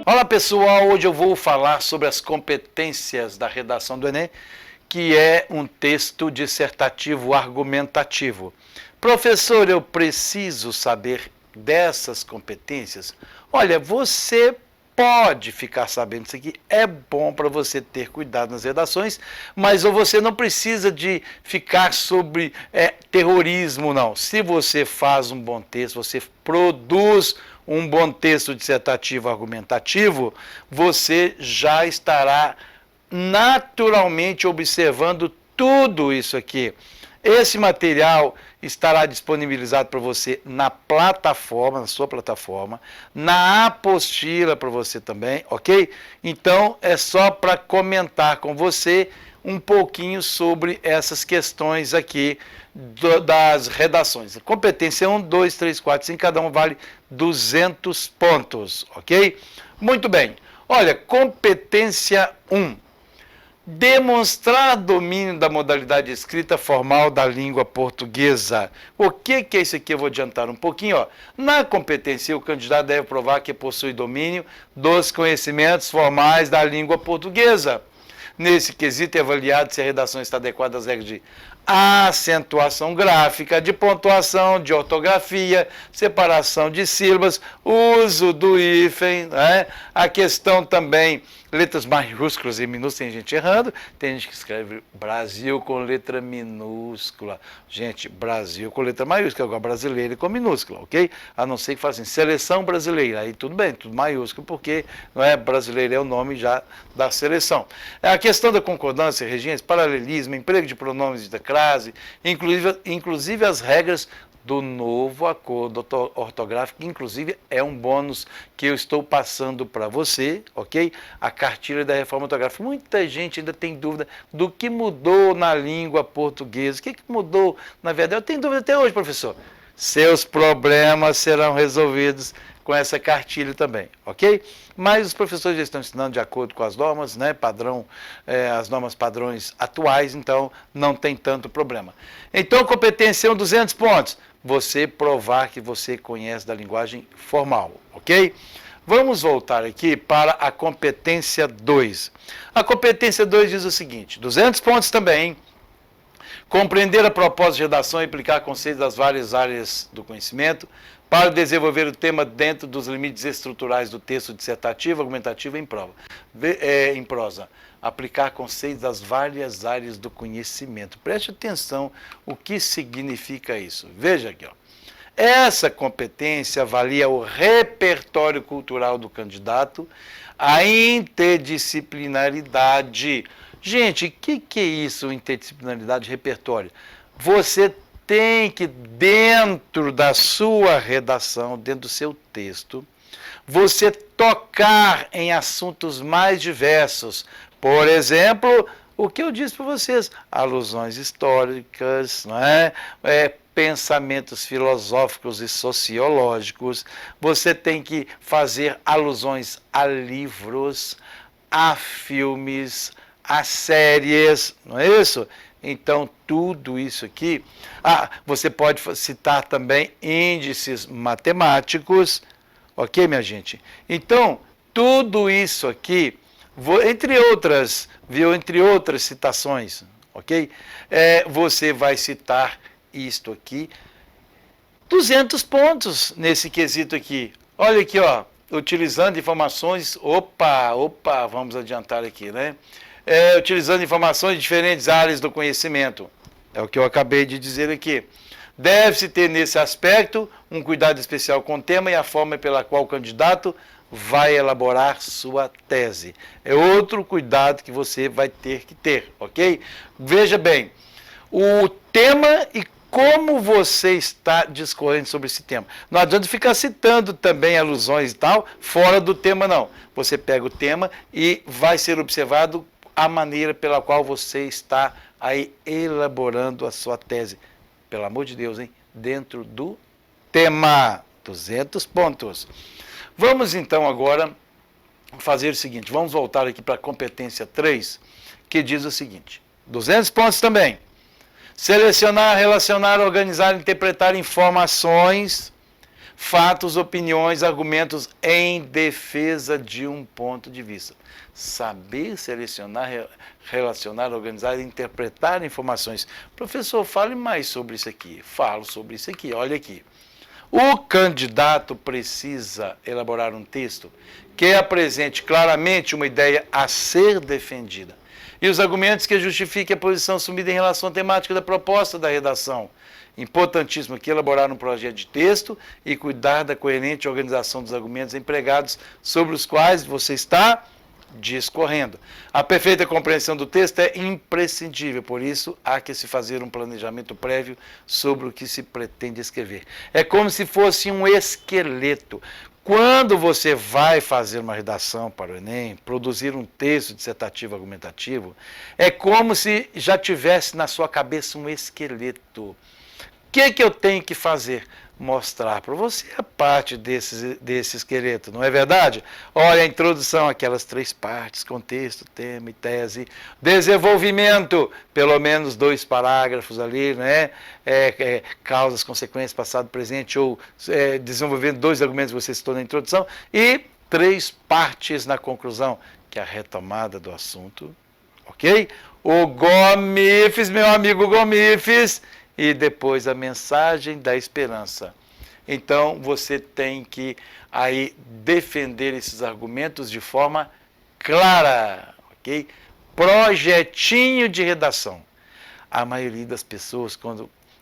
Olá pessoal, hoje eu vou falar sobre as competências da redação do Enem, que é um texto dissertativo argumentativo. Professor, eu preciso saber dessas competências? Olha, você pode ficar sabendo isso aqui, é bom para você ter cuidado nas redações, mas você não precisa de ficar sobre terrorismo, não. Se você faz um bom texto, você produz um bom texto dissertativo argumentativo, você já estará naturalmente observando tudo isso aqui. Esse material estará disponibilizado para você na plataforma, na sua plataforma, na apostila para você também, ok? Então é só para comentar com você um pouquinho sobre essas questões aqui das redações. Competência 1, 2, 3, 4, 5, cada um vale 200 pontos, ok? Muito bem. Olha, competência 1. Demonstrar domínio da modalidade escrita formal da língua portuguesa. O que é isso aqui? Eu vou adiantar um pouquinho. Ó. Na competência, o candidato deve provar que possui domínio dos conhecimentos formais da língua portuguesa. Nesse quesito é avaliado se a redação está adequada às regras de acentuação gráfica, de pontuação, de ortografia, separação de sílabas, uso do hífen, né? A questão também, letras maiúsculas e minúsculas, tem gente errando, tem gente que escreve Brasil com letra minúscula. Gente, Brasil com letra maiúscula, agora brasileiro com minúscula, ok? A não ser que faça assim, seleção brasileira, aí tudo bem, tudo maiúsculo, porque não é brasileiro, é o nome já da seleção. A questão da concordância, regência, paralelismo, emprego de pronomes de crase, inclusive as regras do novo acordo ortográfico, que inclusive é um bônus que eu estou passando para você, ok? A cartilha da reforma ortográfica. Muita gente ainda tem dúvida do que mudou na língua portuguesa. O que mudou na verdade? Eu tenho dúvida até hoje, professor. Seus problemas serão resolvidos com essa cartilha também, ok? Mas os professores já estão ensinando de acordo com as normas, né, padrão, as normas padrões atuais, então não tem tanto problema. Então, competência 1, 200 pontos. Você provar que você conhece da linguagem formal, ok? Vamos voltar aqui para a competência 2. A competência 2 diz o seguinte, 200 pontos também, compreender a proposta de redação e aplicar conceitos das várias áreas do conhecimento para desenvolver o tema dentro dos limites estruturais do texto dissertativo, argumentativo em prosa. Aplicar conceitos das várias áreas do conhecimento. Preste atenção o que significa isso. Veja aqui, ó. Essa competência avalia o repertório cultural do candidato, a interdisciplinaridade. Gente, o que é isso, interdisciplinaridade, repertório? Você tem que, dentro da sua redação, dentro do seu texto, você tocar em assuntos mais diversos. Por exemplo, o que eu disse para vocês, alusões históricas, não é? Pensamentos filosóficos e sociológicos. Você tem que fazer alusões a livros, a filmes, a séries, não é isso? Então, tudo isso aqui, você pode citar também índices matemáticos, ok, minha gente? Então, tudo isso aqui, entre outras citações, ok? Você vai citar isto aqui, 200 pontos nesse quesito aqui. Olha aqui, ó, utilizando informações, vamos adiantar aqui, né? Utilizando informações de diferentes áreas do conhecimento. É o que eu acabei de dizer aqui. Deve-se ter nesse aspecto um cuidado especial com o tema e a forma pela qual o candidato vai elaborar sua tese. É outro cuidado que você vai ter que ter, ok? Veja bem, o tema e como você está discorrendo sobre esse tema. Não adianta ficar citando também alusões e tal, fora do tema não. Você pega o tema e vai ser observado a maneira pela qual você está aí elaborando a sua tese. Pelo amor de Deus, hein? Dentro do tema. 200 pontos. Vamos então agora fazer o seguinte, vamos voltar aqui para a competência 3, que diz o seguinte, 200 pontos também. Selecionar, relacionar, organizar, interpretar informações fatos, opiniões, argumentos em defesa de um ponto de vista. Saber selecionar, relacionar, organizar e interpretar informações. Professor, fale mais sobre isso aqui. Falo sobre isso aqui, olha aqui. O candidato precisa elaborar um texto que apresente claramente uma ideia a ser defendida e os argumentos que justifiquem a posição assumida em relação à temática da proposta da redação. Importantíssimo aqui elaborar um projeto de texto e cuidar da coerente organização dos argumentos empregados sobre os quais você está discorrendo. A perfeita compreensão do texto é imprescindível, por isso há que se fazer um planejamento prévio sobre o que se pretende escrever. É como se fosse um esqueleto. Quando você vai fazer uma redação para o Enem, produzir um texto dissertativo argumentativo, é como se já tivesse na sua cabeça um esqueleto. O que eu tenho que fazer? Mostrar para você a parte desse esqueleto, não é verdade? Olha a introdução, aquelas 3 partes, contexto, tema e tese, desenvolvimento, pelo menos 2 parágrafos ali, né? Causas, consequências, passado, presente, ou desenvolvendo 2 argumentos que você citou na introdução, e 3 partes na conclusão, que é a retomada do assunto, ok? O Gomifes, meu amigo Gomifes, e depois a mensagem da esperança. Então, você tem que aí defender esses argumentos de forma clara, ok? Projetinho de redação. A maioria das pessoas,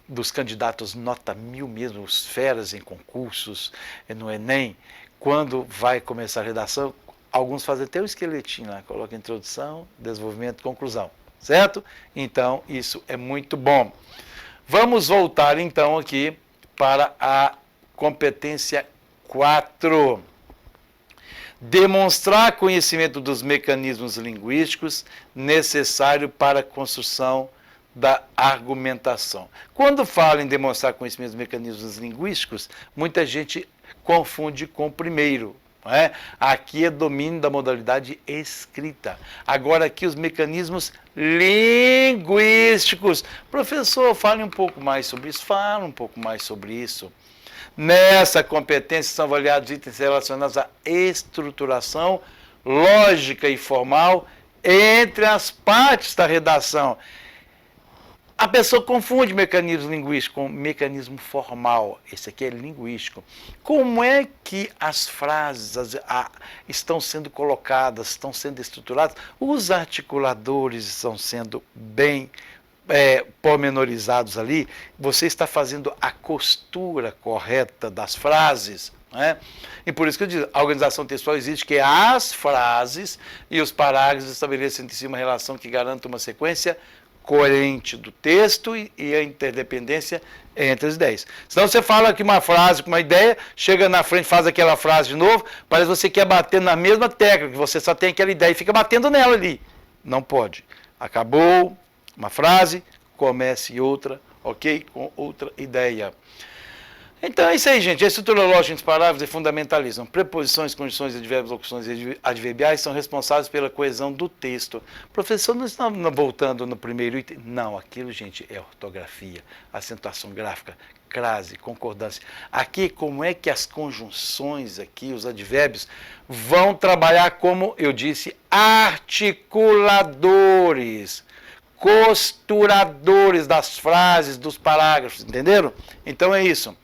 dos candidatos nota 1000 mesmo, os feras em concursos, no Enem, quando vai começar a redação, alguns fazem até o esqueletinho lá, coloca introdução, desenvolvimento, conclusão, certo? Então, isso é muito bom. Vamos voltar então aqui para a competência 4. Demonstrar conhecimento dos mecanismos linguísticos necessário para a construção da argumentação. Quando fala em demonstrar conhecimento dos mecanismos linguísticos, muita gente confunde com o primeiro. Não é? Aqui é domínio da modalidade escrita. Agora aqui os mecanismos linguísticos. Professor, fale um pouco mais sobre isso. Fala um pouco mais sobre isso. Nessa competência são avaliados itens relacionados à estruturação lógica e formal entre as partes da redação. A pessoa confunde mecanismo linguístico com mecanismo formal. Esse aqui é linguístico. Como é que as frases estão sendo colocadas, estão sendo estruturadas? Os articuladores estão sendo bem pormenorizados ali. Você está fazendo a costura correta das frases. Né? E por isso que eu digo, a organização textual existe que as frases e os parágrafos estabelecem entre si uma relação que garanta uma sequência coerente do texto e a interdependência entre as ideias. Senão você fala aqui uma frase com uma ideia, chega na frente, faz aquela frase de novo, parece que você quer bater na mesma tecla, que você só tem aquela ideia e fica batendo nela ali. Não pode. Acabou uma frase, comece outra, ok? Com outra ideia. Então é isso aí, gente. A estrutura lógica entre parágrafos é fundamentalismo. Preposições, condições, advérbios, locuções e adverbiais são responsáveis pela coesão do texto. Professor, não estamos voltando no primeiro item? Não, aquilo, gente, é ortografia, acentuação gráfica, crase, concordância. Aqui, como é que as conjunções aqui, os advérbios, vão trabalhar como, eu disse, articuladores, costuradores das frases, dos parágrafos, entenderam? Então é isso.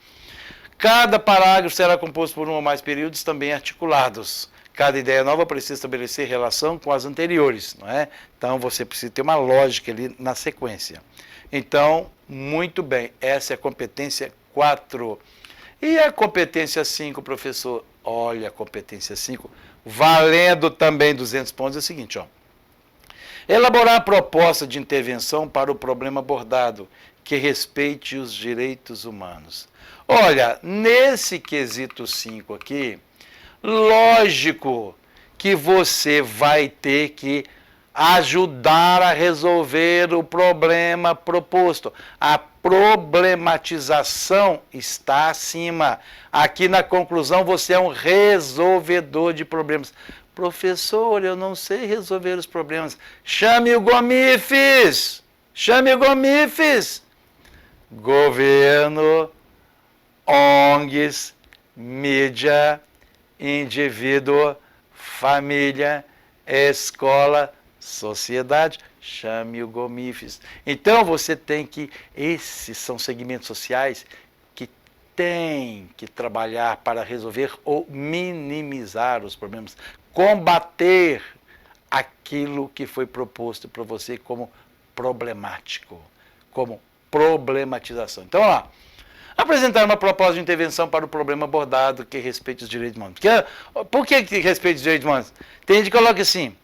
Cada parágrafo será composto por um ou mais períodos também articulados. Cada ideia nova precisa estabelecer relação com as anteriores, não é? Então você precisa ter uma lógica ali na sequência. Então, muito bem, essa é a competência 4. E a competência 5, professor? Olha, a competência 5, valendo também 200 pontos, é o seguinte, ó. Elaborar a proposta de intervenção para o problema abordado, que respeite os direitos humanos. Olha, nesse quesito 5 aqui, lógico que você vai ter que ajudar a resolver o problema proposto. A problematização está acima. Aqui na conclusão você é um resolvedor de problemas. Professor, eu não sei resolver os problemas. Chame o Gomifes! Chame o Gomifes! Governo, ONGs, mídia, indivíduo, família, escola, sociedade. Chame o Gomifes. Então você tem que, esses são segmentos sociais que tem que trabalhar para resolver ou minimizar os problemas, combater aquilo que foi proposto para você como problemático, como problematização. Então, vamos lá. Apresentar uma proposta de intervenção para o problema abordado que respeite os direitos humanos. Por que respeita os direitos humanos? Tem gente que coloca assim: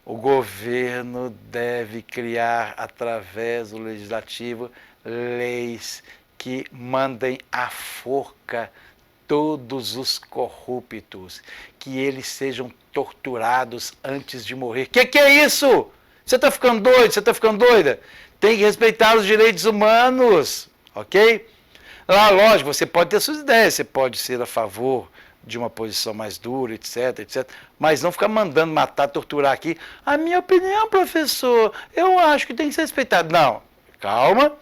o governo deve criar, através do legislativo, leis que mandem à forca todos os corruptos, que eles sejam torturados antes de morrer. Que é isso? Você está ficando doido? Você está ficando doida? Tem que respeitar os direitos humanos, ok? Lá, lógico, você pode ter suas ideias, você pode ser a favor de uma posição mais dura, etc, etc. Mas não ficar mandando matar, torturar aqui. A minha opinião, professor, eu acho que tem que ser respeitado. Não, calma.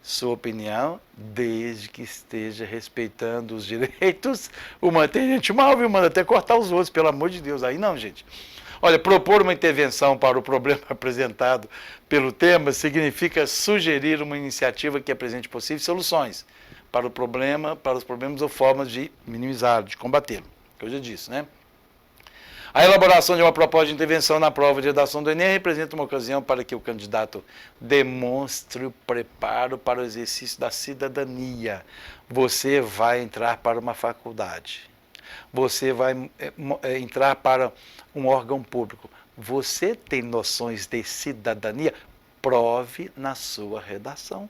Sua opinião, desde que esteja respeitando os direitos humanos. Tem gente mal, viu? Manda até cortar os outros, pelo amor de Deus. Aí não, gente. Olha, propor uma intervenção para o problema apresentado pelo tema significa sugerir uma iniciativa que apresente possíveis soluções para o problema, para os problemas ou formas de minimizá-lo, de combatê-lo. Que eu já disse, né? A elaboração de uma proposta de intervenção na prova de redação do Enem representa uma ocasião para que o candidato demonstre o preparo para o exercício da cidadania. Você vai entrar para uma faculdade. Você vai entrar para um órgão público. Você tem noções de cidadania? Prove na sua redação.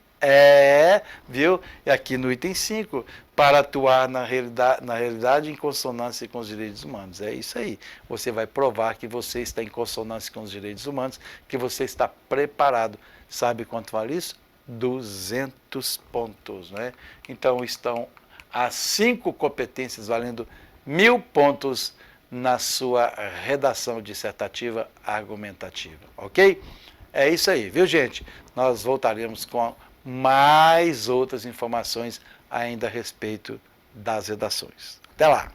Viu? E aqui no item 5, para atuar na realidade em consonância com os direitos humanos. É isso aí. Você vai provar que você está em consonância com os direitos humanos, que você está preparado. Sabe quanto vale isso? 200 pontos, né? Então, estão as 5 competências valendo 1000 pontos na sua redação dissertativa argumentativa, ok? É isso aí, viu, gente? Nós voltaremos com mais outras informações ainda a respeito das redações. Até lá!